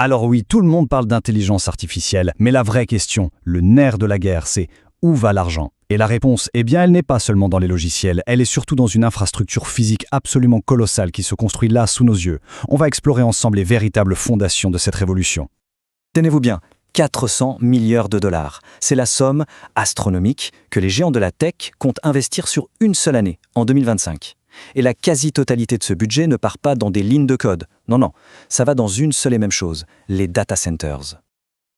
Alors oui, tout le monde parle d'intelligence artificielle, mais la vraie question, le nerf de la guerre, c'est où va l'argent? Et la réponse, eh bien, elle n'est pas seulement dans les logiciels, elle est surtout dans une infrastructure physique absolument colossale qui se construit là sous nos yeux. On va explorer ensemble les véritables fondations de cette révolution. Tenez-vous bien, 400 milliards de dollars. C'est la somme astronomique que les géants de la tech comptent investir sur une seule année, en 2025. Et la quasi-totalité de ce budget ne part pas dans des lignes de code. Non, ça va dans une seule et même chose, les data centers.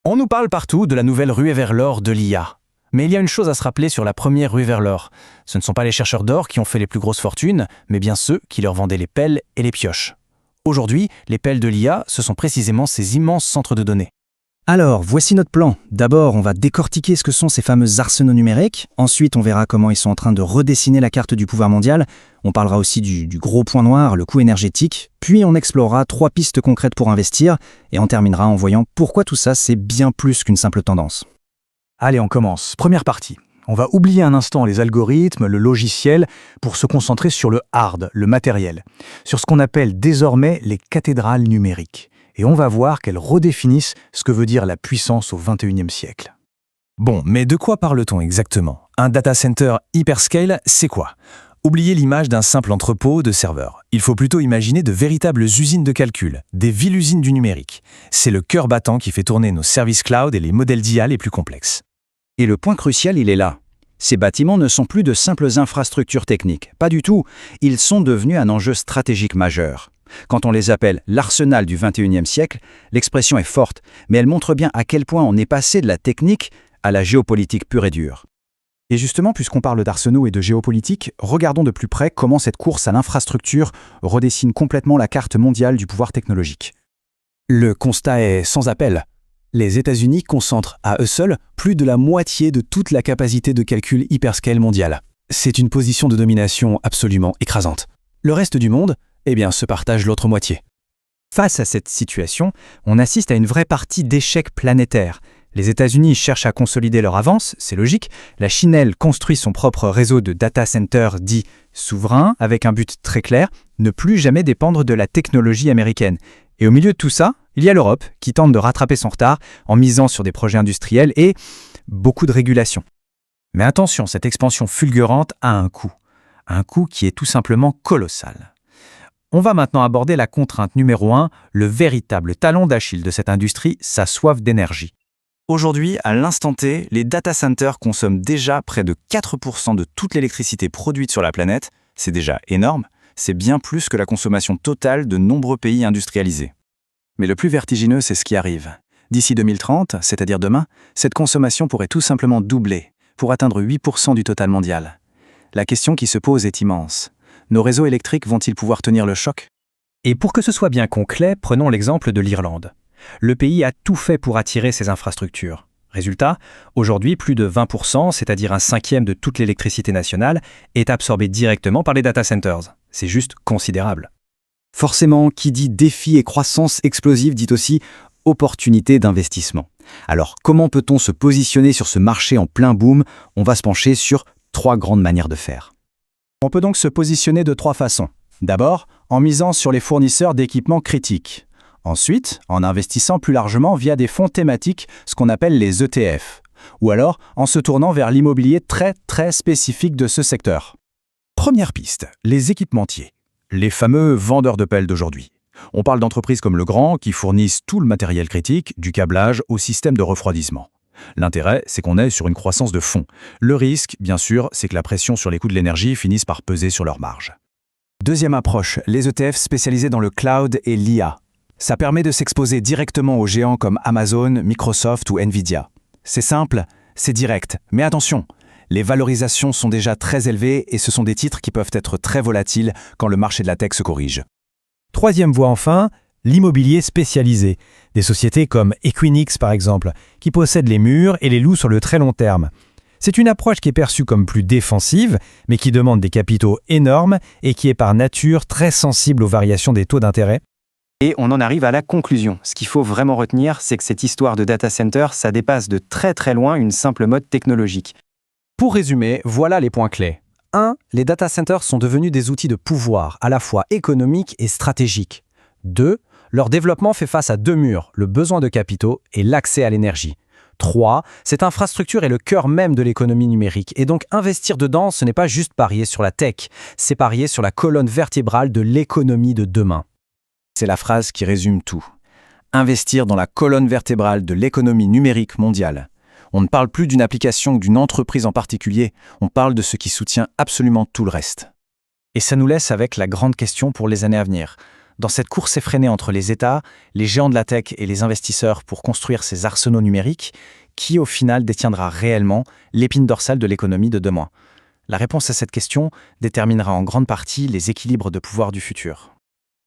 On nous parle partout de la nouvelle ruée vers l'or de l'IA. Mais il y a une chose à se rappeler sur la première ruée vers l'or. Ce ne sont pas les chercheurs d'or qui ont fait les plus grosses fortunes, mais bien ceux qui leur vendaient les pelles et les pioches. Aujourd'hui, les pelles de l'IA, ce sont précisément ces immenses centres de données. Alors, voici notre plan. D'abord, on va décortiquer ce que sont ces fameux arsenaux numériques. Ensuite, on verra comment ils sont en train de redessiner la carte du pouvoir mondial. On parlera aussi du gros point noir, le coût énergétique. Puis, on explorera 3 pistes concrètes pour investir. Et on terminera en voyant pourquoi tout ça, c'est bien plus qu'une simple tendance. Allez, on commence. Première partie. On va oublier un instant les algorithmes, le logiciel, pour se concentrer sur le hard, le matériel, sur ce qu'on appelle désormais les cathédrales numériques. Et on va voir qu'elles redéfinissent ce que veut dire la puissance au XXIe siècle. Bon, mais de quoi parle-t-on exactement? Un data center hyperscale, c'est quoi? Oubliez l'image d'un simple entrepôt de serveurs. Il faut plutôt imaginer de véritables usines de calcul, des villes-usines du numérique. C'est le cœur battant qui fait tourner nos services cloud et les modèles d'IA les plus complexes. Et le point crucial, il est là. Ces bâtiments ne sont plus de simples infrastructures techniques. Pas du tout. Ils sont devenus un enjeu stratégique majeur. Quand on les appelle l'arsenal du XXIe siècle, l'expression est forte, mais elle montre bien à quel point on est passé de la technique à la géopolitique pure et dure. Et justement, puisqu'on parle d'arsenaux et de géopolitique, regardons de plus près comment cette course à l'infrastructure redessine complètement la carte mondiale du pouvoir technologique. Le constat est sans appel. Les États-Unis concentrent à eux seuls plus de la moitié de toute la capacité de calcul hyperscale mondiale. C'est une position de domination absolument écrasante. Le reste du monde, se partage l'autre moitié. Face à cette situation, on assiste à une vraie partie d'échec planétaire. Les États-Unis cherchent à consolider leur avance, c'est logique. La Chine, elle, construit son propre réseau de data centers dit souverain, avec un but très clair, ne plus jamais dépendre de la technologie américaine. Et au milieu de tout ça, il y a l'Europe qui tente de rattraper son retard en misant sur des projets industriels et beaucoup de régulation. Mais attention, cette expansion fulgurante a un coût qui est tout simplement colossal. On va maintenant aborder la contrainte numéro 1, le véritable talon d'Achille de cette industrie, sa soif d'énergie. Aujourd'hui, à l'instant T, les data centers consomment déjà près de 4% de toute l'électricité produite sur la planète. C'est déjà énorme, c'est bien plus que la consommation totale de nombreux pays industrialisés. Mais le plus vertigineux, c'est ce qui arrive. D'ici 2030, c'est-à-dire demain, cette consommation pourrait tout simplement doubler, pour atteindre 8% du total mondial. La question qui se pose est immense. Nos réseaux électriques vont-ils pouvoir tenir le choc? Et pour que ce soit bien concret, prenons l'exemple de l'Irlande. Le pays a tout fait pour attirer ces infrastructures. Résultat, aujourd'hui, plus de 20%, c'est-à-dire un cinquième de toute l'électricité nationale, est absorbée directement par les data centers. C'est juste considérable. Forcément, qui dit défi et croissance explosive dit aussi opportunité d'investissement. Alors, comment peut-on se positionner sur ce marché en plein boom? On va se pencher sur 3 grandes manières de faire. On peut donc se positionner de 3 façons. D'abord, en misant sur les fournisseurs d'équipements critiques. Ensuite, en investissant plus largement via des fonds thématiques, ce qu'on appelle les ETF. Ou alors, en se tournant vers l'immobilier très spécifique de ce secteur. Première piste, les équipementiers. Les fameux vendeurs de pelles d'aujourd'hui. On parle d'entreprises comme Legrand qui fournissent tout le matériel critique, du câblage au système de refroidissement. L'intérêt, c'est qu'on est sur une croissance de fond. Le risque, bien sûr, c'est que la pression sur les coûts de l'énergie finisse par peser sur leurs marges. Deuxième approche, les ETF spécialisés dans le cloud et l'IA. Ça permet de s'exposer directement aux géants comme Amazon, Microsoft ou Nvidia. C'est simple, c'est direct, mais attention, les valorisations sont déjà très élevées et ce sont des titres qui peuvent être très volatiles quand le marché de la tech se corrige. Troisième voie enfin, l'immobilier spécialisé. Des sociétés comme Equinix par exemple, qui possèdent les murs et les louent sur le très long terme. C'est une approche qui est perçue comme plus défensive, mais qui demande des capitaux énormes et qui est par nature très sensible aux variations des taux d'intérêt. Et on en arrive à la conclusion. Ce qu'il faut vraiment retenir, c'est que cette histoire de data center, ça dépasse de très loin une simple mode technologique. Pour résumer, voilà les points clés. 1. Les data centers sont devenus des outils de pouvoir, à la fois économiques et stratégiques. 2. Leur développement fait face à 2 murs, le besoin de capitaux et l'accès à l'énergie. 3. Cette infrastructure est le cœur même de l'économie numérique, et donc investir dedans, ce n'est pas juste parier sur la tech, c'est parier sur la colonne vertébrale de l'économie de demain. C'est la phrase qui résume tout. Investir dans la colonne vertébrale de l'économie numérique mondiale. On ne parle plus d'une application ou d'une entreprise en particulier, on parle de ce qui soutient absolument tout le reste. Et ça nous laisse avec la grande question pour les années à venir. Dans cette course effrénée entre les États, les géants de la tech et les investisseurs pour construire ces arsenaux numériques, qui au final détiendra réellement l'épine dorsale de l'économie de demain? La réponse à cette question déterminera en grande partie les équilibres de pouvoir du futur.